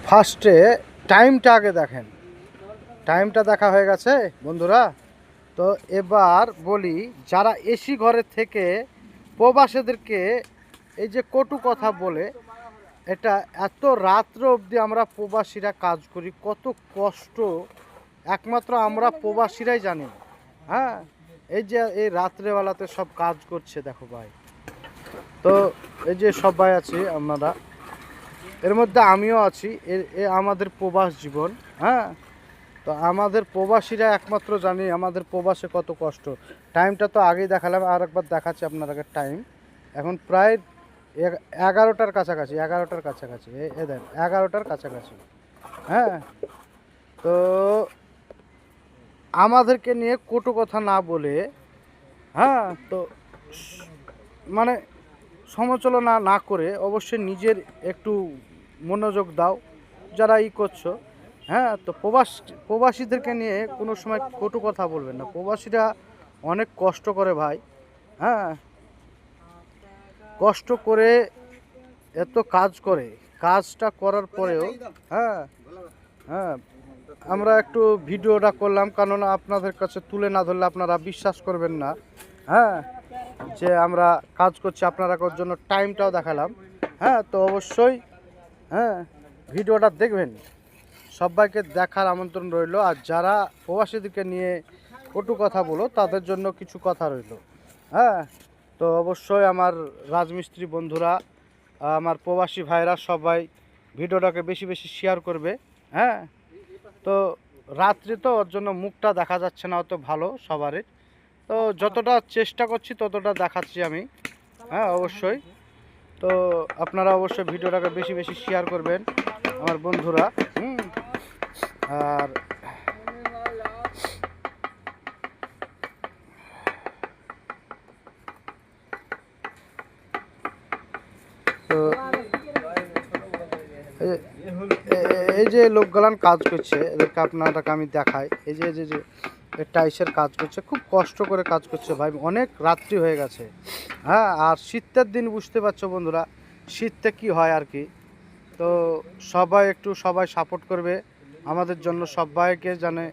ফার্স্টে টাইমটা আগে দেখেন, টাইমটা দেখা হয়ে গেছে বন্ধুরা। তো এবার বলি, যারা এসি ঘরে থেকে প্রবাসীদেরকে এই যে কটু কথা বলে, এটা এত রাত্র অবধি আমরা প্রবাসীরা কাজ করি, কত কষ্ট একমাত্র আমরা প্রবাসীরাই জানি। হ্যাঁ, এই যে এই রাত্রেবেলাতে সব কাজ করছে দেখো ভাই। তো এই যে সবাই আছি আপনারা, এর মধ্যে আমিও আছি। আমাদের প্রবাস জীবন। হ্যাঁ, তো আমাদের প্রবাসীরা একমাত্র জানি আমাদের প্রবাসে কত কষ্ট। টাইমটা তো আগেই দেখালাম, আর একবার দেখাচ্ছি আপনাদেরকে টাইম। এখন প্রায় 11টার কাছাকাছি, 11টার কাছাকাছি, এ দেন 11টার কাছাকাছি। হ্যাঁ, তো আমাদেরকে নিয়ে কটু কথা না বলে, হ্যাঁ, তো মানে সমালোচনা না করে অবশ্যই নিজের একটু মনোযোগ দাও যারা করছো। হ্যাঁ, তো প্রবাসীদেরকে নিয়ে কোনো সময় কটু কথা বলবেন না। প্রবাসীরা অনেক কষ্ট করে ভাই। হ্যাঁ, কষ্ট করে এত কাজ করে, কাজটা করার পরেও হ্যাঁ হ্যাঁ আমরা একটু ভিডিওটা করলাম, কারণ আপনাদের কাছে তুলে না ধরলে আপনারা বিশ্বাস করবেন না। হ্যাঁ, যে আমরা কাজ করছি আপনারা জন্য টাইমটাও দেখালাম। হ্যাঁ, তো অবশ্যই হ্যাঁ ভিডিওটা দেখবেন, সবাইকে দেখার আমন্ত্রণ রইল। আর যারা প্রবাসীদেরকে নিয়ে কটু কথা বলো তাদের জন্য কিছু কথা রইল। হ্যাঁ, তো অবশ্যই আমার রাজমিস্ত্রি বন্ধুরা, আমার প্রবাসী ভাইরা সবাই ভিডিওটাকে বেশি বেশি শেয়ার করবে। হ্যাঁ, তো রাত্রে তো ওর জন্য মুখটা দেখা যাচ্ছে না অত ভালো সবারই, তো যতটা চেষ্টা করছি ততটা দেখাচ্ছি আমি। হ্যাঁ, অবশ্যই। তো আপনারা অবশ্যই ভিডিওটাকে বেশি বেশি শেয়ার করবেন আমার বন্ধুরা। আর তো এই যে লোকগুলান কাজ করছে, এদেরকে আপনাদেরকে আমি দেখাই। এই যে যে টাইসের কাজ করছে, খুব কষ্ট করে কাজ করছে ভাই, অনেক রাত্রি হয়ে গেছে। হ্যাঁ, আর শীতের দিন বুঝতে পারছো বন্ধুরা, শীতটা কি হয় আর কি। তো সবাই সাপোর্ট করবে আমাদের জন্য, সবাইকে জানে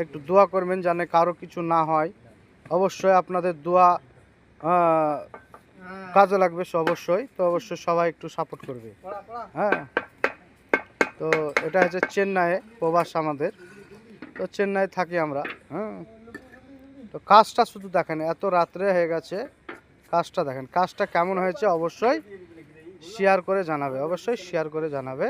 একটু দোয়া করবেন জানে কারো কিছু না হয়। অবশ্যই আপনাদের দোয়া কাজে লাগবে অবশ্যই। তো অবশ্যই সবাই একটু সাপোর্ট করবে। হ্যাঁ, তো এটা হচ্ছে চেন্নাইয়ে প্রবাস আমাদের, তো চেন্নাই থাকি আমরা। হ্যাঁ, তো কাজটা শুধু দেখেন, এত রাত্রে হয়ে গেছে, কাজটা দেখেন, কাজটা কেমন হয়েছে অবশ্যই শেয়ার করে জানাবে, অবশ্যই শেয়ার করে জানাবে।